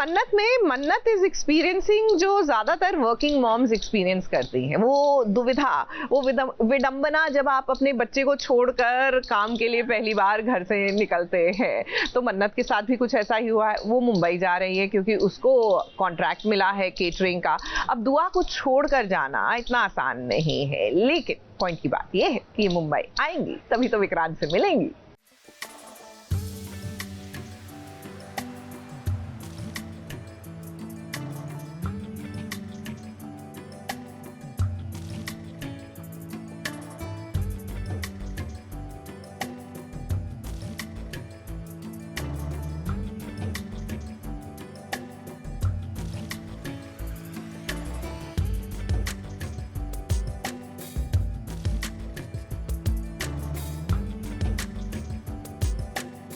मन्नत is experiencing जो ज्यादातर वर्किंग मॉम्स एक्सपीरियंस करती हैं, वो दुविधा, वो विडंबना जब आप अपने बच्चे को छोड़कर काम के लिए पहली बार घर से निकलते हैं। तो मन्नत के साथ भी कुछ ऐसा ही हुआ है। वो मुंबई जा रही है क्योंकि उसको कॉन्ट्रैक्ट मिला है केटरिंग का। अब दुआ को छोड़कर जाना इतना आसान नहीं है, लेकिन पॉइंट की बात यह है कि मुंबई आएंगी तभी तो विक्रांत से मिलेंगी।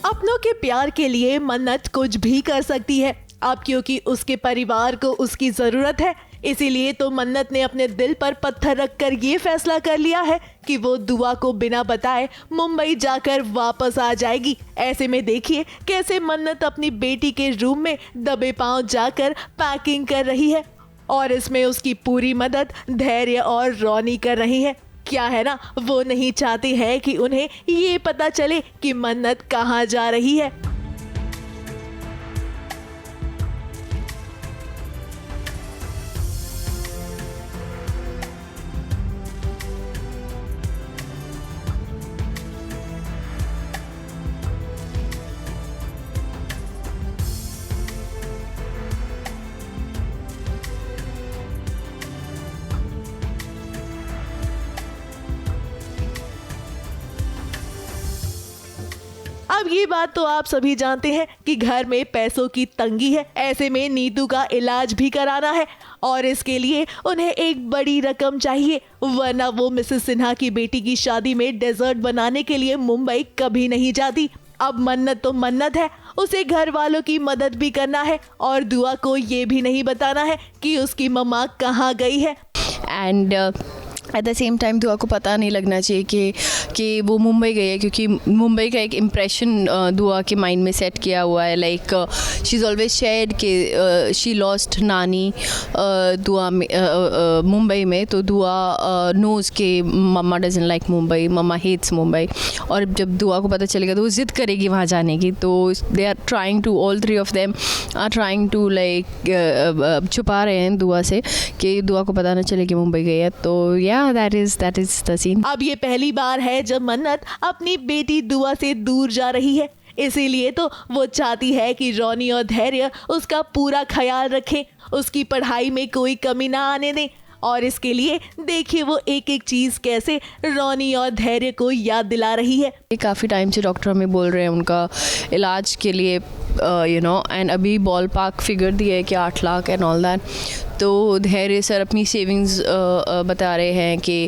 अपनों के प्यार के लिए मन्नत कुछ भी कर सकती है। अब क्योंकि उसके परिवार को उसकी जरूरत है, इसीलिए तो मन्नत ने अपने दिल पर पत्थर रखकर ये फैसला कर लिया है कि वो दुआ को बिना बताए मुंबई जाकर वापस आ जाएगी। ऐसे में देखिए कैसे मन्नत अपनी बेटी के रूम में दबे पांव जाकर पैकिंग कर रही है, और इसमें उसकी पूरी मदद धैर्य और रोनी कर रही है। क्या है ना, वो नहीं चाहती है कि उन्हें ये पता चले कि मन्नत कहाँ जा रही है। अब ये बात तो आप सभी जानते हैं कि घर में पैसों की तंगी है। ऐसे में नीतू का इलाज भी कराना है और इसके लिए उन्हें एक बड़ी रकम चाहिए, वरना वो मिसेस सिन्हा की बेटी की शादी में डेजर्ट बनाने के लिए मुंबई कभी नहीं जाती। अब मन्नत तो मन्नत है, उसे घर वालों की मदद भी करना है और दुआ को ये भी नहीं बताना है कि उसकी मम्मा कहाँ गई है। And at the same time दुआ को पता नहीं लगना चाहिए कि वो मुंबई गई है, क्योंकि मुंबई का एक इम्प्रेशन दुआ के माइंड में सेट किया हुआ है। Like she is always shared कि शी लॉस्ट नानी दुआ में मुंबई में, तो दुआ नोज़ के mama doesn't like Mumbai, mama hates Mumbai. और जब दुआ को पता चलेगा तो वो ज़िद करेगी वहाँ जाने की। तो they are trying to, all three of them are trying to like छुपा रहे हैं दुआ से कि दुआ को पता ना चले कि मुंबई गई है। तो that is the scene. अब ये पहली बार है जब मन्नत अपनी बेटी दुआ से दूर जा रही है, इसीलिए तो वो चाहती है कि रोनी और धैर्य उसका पूरा ख्याल रखें, उसकी पढ़ाई में कोई कमी ना आने दें। और इसके लिए देखिए वो एक एक चीज़ कैसे रोनी और धैर्य को याद दिला रही है। काफ़ी टाइम से डॉक्टर हमें बोल रहे हैं उनका इलाज के लिए एंड अभी बॉल पार्क फिगर दिया है कि 8 लाख एंड ऑल दैट। तो धैर्य सर अपनी सेविंग्स बता रहे हैं कि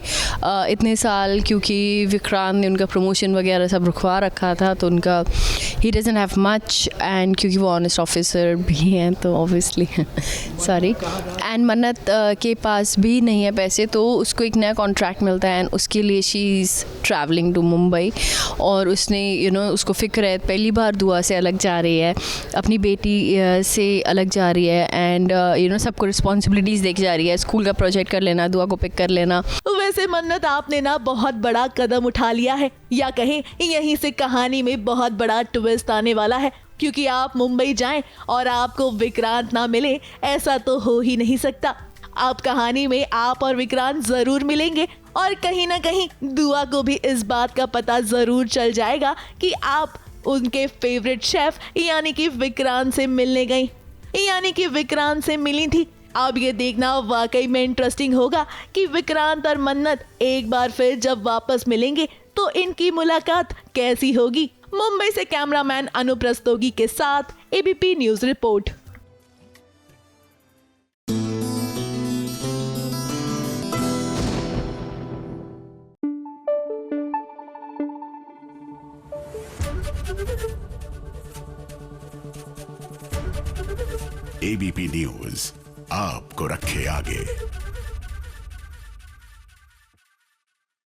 इतने साल, क्योंकि विक्रांत ने उनका प्रमोशन वगैरह सब रुकवा रखा था, तो उनका he doesn't have much, and क्योंकि वो ऑनेस्ट ऑफिसर भी हैं तो ऑब्वियसली सॉरी, एंड मन्नत के पास भी नहीं है पैसे, तो उसको एक नया कॉन्ट्रैक्ट मिलता है एंड उसके लिए she is travelling to Mumbai. और उसने उसको फ़िक्र है, पहली बार दुआ से अलग जा रही है, अपनी बेटी से अलग जा रही है, एंड सबको रिस्पॉन्सिबिलिटीज़ देके जा रही है, स्कूल का प्रोजेक्ट कर लेना, दुआ को पिक कर लेना। वैसे मन्नत आपने ना बहुत बड़ा कदम उठा लिया है, या कहें यहीं से कहानी में बहुत बड़ा ट्विस्ट आने वाला है, क्योंकि आप मुंबई जाएं और आपको विक्रांत ना मिले, ऐसा तो हो ही नहीं सकता। आप कहानी में आप और विक्रांत जरूर मिलेंगे और कहीं ना कहीं दुआ को भी इस बात का पता जरूर चल जाएगा कि आप उनके फेवरेट शेफ यानी कि विक्रांत से मिलने गई, यानी कि विक्रांत से मिली थी। अब ये देखना वाकई में इंटरेस्टिंग होगा कि विक्रांत और मन्नत एक बार फिर जब वापस मिलेंगे तो इनकी मुलाकात कैसी होगी। मुंबई से कैमरामैन अनुप रस्तोगी के साथ ABP news report. ABP news आपको रखे आगे।